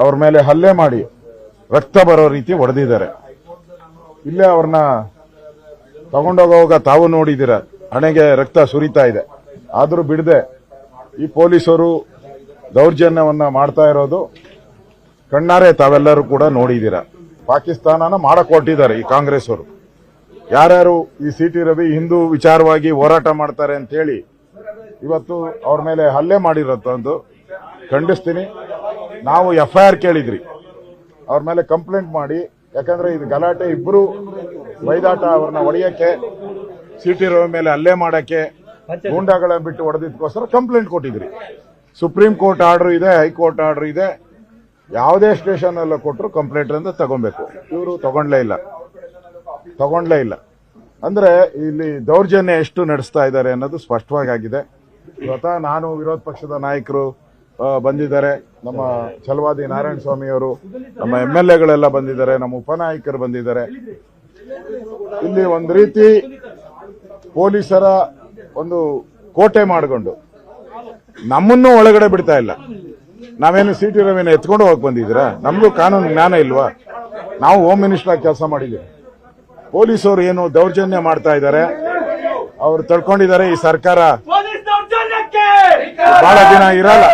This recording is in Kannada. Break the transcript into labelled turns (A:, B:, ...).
A: ಅವ್ರ ಮೇಲೆ ಹಲ್ಲೆ ಮಾಡಿ ರಕ್ತ ಬರೋ ರೀತಿ ಹೊಡೆದಿದ್ದಾರೆ. ಇಲ್ಲೇ ಅವ್ರನ್ನ ತಗೊಂಡೋಗುವಾಗ ತಾವು ನೋಡಿದಿರ, ಹಣೆಗೆ ರಕ್ತ ಸುರಿತಾ ಇದೆ. ಆದರೂ ಬಿಡದೆ ಈ ಪೊಲೀಸರು ದೌರ್ಜನ್ಯವನ್ನ ಮಾಡ್ತಾ ಇರೋದು ಕಣ್ಣಾರೆ ತಾವೆಲ್ಲರೂ ಕೂಡ ನೋಡಿದ್ದೀರ. ಪಾಕಿಸ್ತಾನನ ಮಾಡಕ್ ಹೊರಟಿದ್ದಾರೆ ಈ ಕಾಂಗ್ರೆಸ್ ಅವರು. ಯಾರ್ಯಾರು ಈ ಸಿ.ಟಿ. ರವಿ ಹಿಂದೂ ವಿಚಾರವಾಗಿ ಹೋರಾಟ ಮಾಡ್ತಾರೆ ಅಂತ ಹೇಳಿ ಇವತ್ತು ಅವ್ರ ಮೇಲೆ ಹಲ್ಲೆ ಮಾಡಿರೋದು ಖಂಡಿಸ್ತೀನಿ. ನಾವು FIR ಕೇಳಿದ್ರಿ, ಅವ್ರ ಮೇಲೆ ಕಂಪ್ಲೇಂಟ್ ಮಾಡಿ, ಯಾಕಂದ್ರೆ ಇದು ಗಲಾಟೆ, ಇಬ್ರು ಬೈದಾಟ, ಅವ್ರನ್ನ ಹೊಡೆಯಕ್ಕೆ, ಸಿ.ಟಿ. ರವಿ ಮೇಲೆ ಹಲ್ಲೆ ಮಾಡಕ್ಕೆ, ಗೂಂಡಾಗಳನ್ನ ಬಿಟ್ಟು ಹೊಡೆದಿದ್ದಕ್ಕೋಸ್ಕರ ಕಂಪ್ಲೇಂಟ್ ಕೊಟ್ಟಿದ್ರಿ. ಸುಪ್ರೀಂ ಕೋರ್ಟ್ ಆರ್ಡರ್ ಇದೆ, ಹೈಕೋರ್ಟ್ ಆರ್ಡರ್ ಇದೆ. ಯಾವುದೇ ಸ್ಟೇಷನ್ ಎಲ್ಲ ಕೊಟ್ಟರು ಕಂಪ್ಲೇಂಟ್ ಅಂತ ತಗೊಬೇಕು. ಇವರು ತಗೊಂಡ್ಲೇ ಇಲ್ಲ. ಅಂದ್ರೆ ಇಲ್ಲಿ ದೌರ್ಜನ್ಯ ಎಷ್ಟು ನಡೆಸ್ತಾ ಇದ್ದಾರೆ ಅನ್ನೋದು ಸ್ಪಷ್ಟವಾಗಿ ಆಗಿದೆ. ಇವತ್ತ ನಾನು ವಿರೋಧ ಪಕ್ಷದ ನಾಯಕರು ಬಂದಿದ್ದಾರೆ, ನಮ್ಮ ಛಲವಾದಿ ನಾರಾಯಣ ಸ್ವಾಮಿ ಅವರು, ನಮ್ಮ MLAಗಳೆಲ್ಲ ಬಂದಿದ್ದಾರೆ, ನಮ್ಮ ಉಪನಾಯಕರು ಬಂದಿದ್ದಾರೆ. ಇಲ್ಲಿ ಒಂದು ರೀತಿ ಪೊಲೀಸರ ಒಂದು ಕೋಟೆ ಮಾಡಿಕೊಂಡು ನಮ್ಮನ್ನು ಒಳಗಡೆ ಬಿಡ್ತಾ ಇಲ್ಲ. ನಾವೇನು ಸಿ.ಟಿ. ರವಿನ ಎತ್ಕೊಂಡು ಹೋಗಕ್ ಬಂದಿದ್ದೀರಾ? ನಮಗೂ ಕಾನೂನು ಜ್ಞಾನ ಇಲ್ವಾ? ನಾವು ಹೋಮ್ ಮಿನಿಸ್ಟರ್ ಆಗಿ ಕೆಲಸ ಮಾಡಿದ್ದೀವಿ. ಪೊಲೀಸರು ಏನು ದೌರ್ಜನ್ಯ ಮಾಡ್ತಾ ಇದ್ದಾರೆ, ಅವ್ರು ತಳ್ಕೊಂಡಿದ್ದಾರೆ. ಈ ಸರ್ಕಾರ ಬಹಳ ದಿನ ಇರಲ್ಲ.